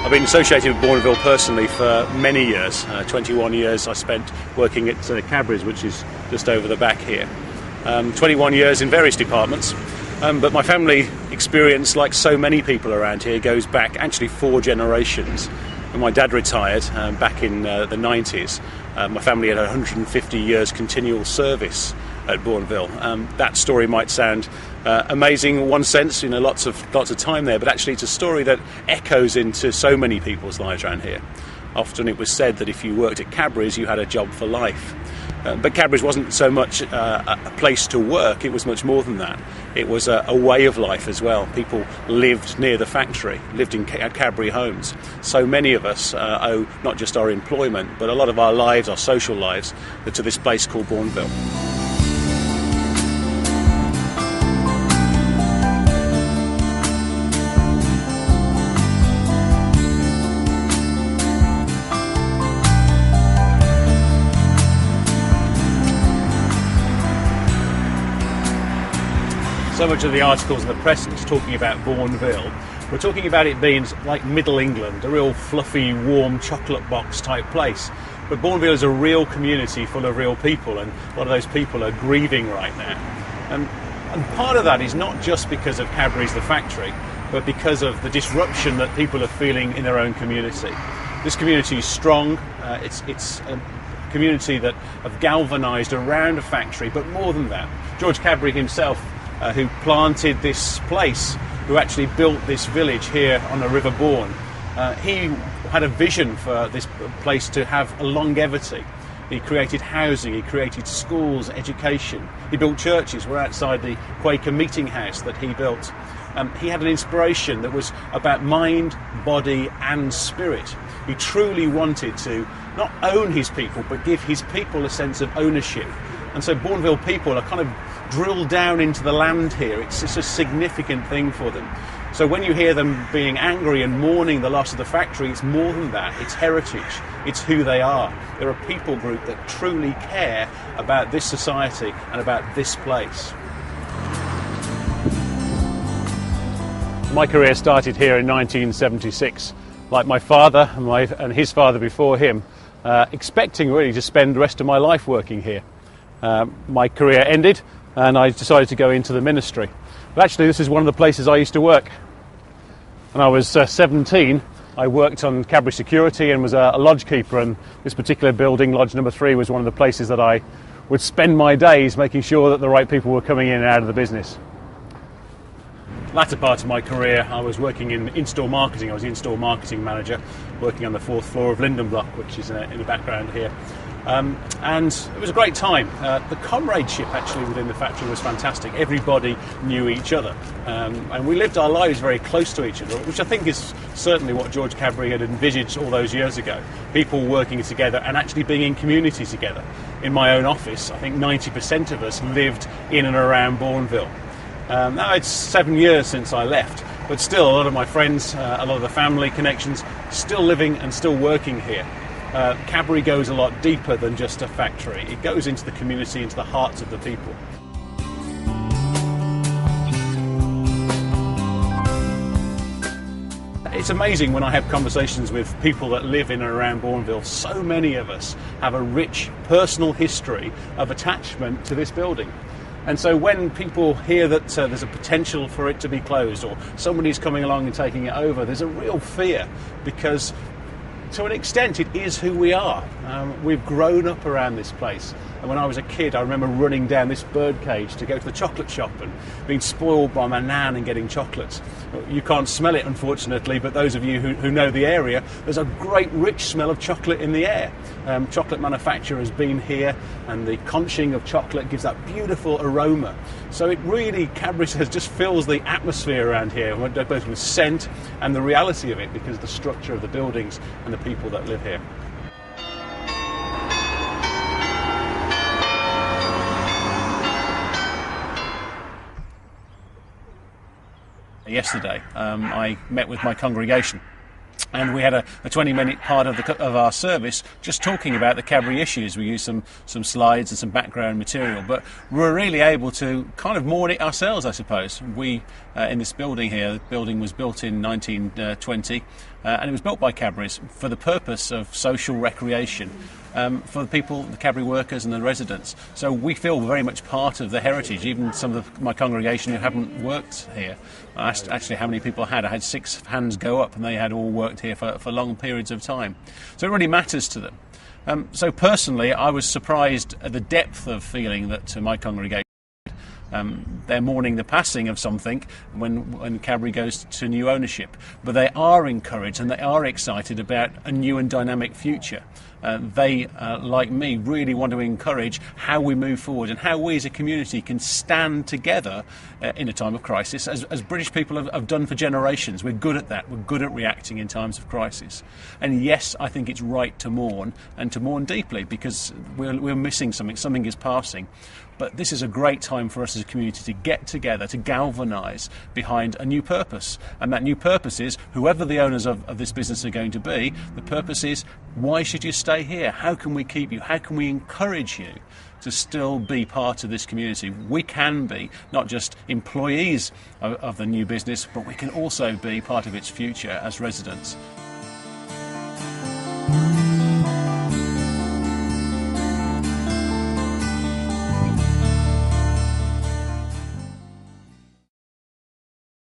I've been associated with Bourneville personally for many years. 21 years I spent working at Cadbury's, which is just over the back here. 21 years in various departments. But my family experience, like so many people around here, goes back actually 4 generations. When my dad retired back in the 90s, my family had 150 years continual service at Bourneville. That story might sound amazing in one sense, lots of time there, but actually it's a story that echoes into so many people's lives around here. Often it was said that if you worked at Cadbury's, you had a job for life. But Cadbury's wasn't so much a place to work, it was much more than that. It was a way of life as well. People lived near the factory, lived in Cadbury homes. So many of us owe not just our employment, but a lot of our lives, our social lives, to this place called Bourneville. So much of the articles in the press is talking about Bourneville. We're talking about it being like Middle England, a real fluffy, warm chocolate box type place. But Bourneville is a real community full of real people, and a lot of those people are grieving right now. And part of that is not just because of Cadbury's the factory, but because of the disruption that people are feeling in their own community. This community is strong. It's a community that have galvanised around a factory, but more than that. George Cadbury himself, who planted this place, who actually built this village here on the River Bourne. He had a vision for this place to have a longevity. He created housing, he created schools, education. He built churches. We're outside the Quaker meeting house that he built. He had an inspiration that was about mind, body and spirit. He truly wanted to not own his people, but give his people a sense of ownership. And so Bourneville people are kind of drilled down into the land here. It's a significant thing for them. So when you hear them being angry and mourning the loss of the factory, it's more than that. It's heritage. It's who they are. They're a people group that truly care about this society and about this place. My career started here in 1976. Like my father and his father before him, expecting really to spend the rest of my life working here. My career ended and I decided to go into the ministry. But actually this is one of the places I used to work. When I was 17, I worked on Cadbury security and was a lodge keeper, and this particular building, lodge number 3, was one of the places that I would spend my days making sure that the right people were coming in and out of the business. Latter part of my career I was working in in-store marketing. I was the in-store marketing manager working on the 4th floor of Linden Block, which is in the background here. And it was a great time. The comradeship actually within the factory was fantastic. Everybody knew each other, and we lived our lives very close to each other, which I think is certainly what George Cadbury had envisaged all those years ago. People working together and actually being in community together. In my own office, I think 90% of us lived in and around Bourneville. Now it's 7 years since I left, but still a lot of my friends, a lot of the family connections, still living and still working here. Cadbury goes a lot deeper than just a factory. It goes into the community, into the hearts of the people. It's amazing when I have conversations with people that live in and around Bourneville. So many of us have a rich personal history of attachment to this building. And so when people hear that there's a potential for it to be closed, or somebody's coming along and taking it over, there's a real fear, because to an extent, it is who we are. We've grown up around this place. And when I was a kid, I remember running down this birdcage to go to the chocolate shop and being spoiled by my nan and getting chocolates. You can't smell it, unfortunately, but those of you who know the area, there's a great rich smell of chocolate in the air. Chocolate manufacture has been here, and the conching of chocolate gives that beautiful aroma. So it really, Cadbury says, just fills the atmosphere around here, both with scent and the reality of it, because of the structure of the buildings and the people that live here. Yesterday, I met with my congregation, And we had a 20-minute part of our service just talking about the Cadbury issues. We used some slides and some background material, but we were really able to kind of mourn it ourselves, I suppose. We, in this building here, the building was built in 1920, and it was built by Cadbury's for the purpose of social recreation. For the people, the Cadbury workers and the residents. So we feel very much part of the heritage. Even some of my congregation who haven't worked here. I asked actually how many people I had 6 hands go up, and they had all worked here for long periods of time. So it really matters to them. So personally, I was surprised at the depth of feeling that my congregation, they're mourning the passing of something when Cadbury goes to new ownership. But they are encouraged and they are excited about a new and dynamic future. They, like me, really want to encourage how we move forward and how we as a community can stand together in a time of crisis, as British people have done for generations. We're good at that. We're good at reacting in times of crisis. And yes, I think it's right to mourn, and to mourn deeply, because we're missing something. Something is passing. But this is a great time for us as a community to get together, to galvanise behind a new purpose. And that new purpose is, whoever the owners of this business are going to be, the purpose is, why should you stay here? How can we keep you? How can we encourage you to still be part of this community? We can be not just employees of the new business, but we can also be part of its future as residents.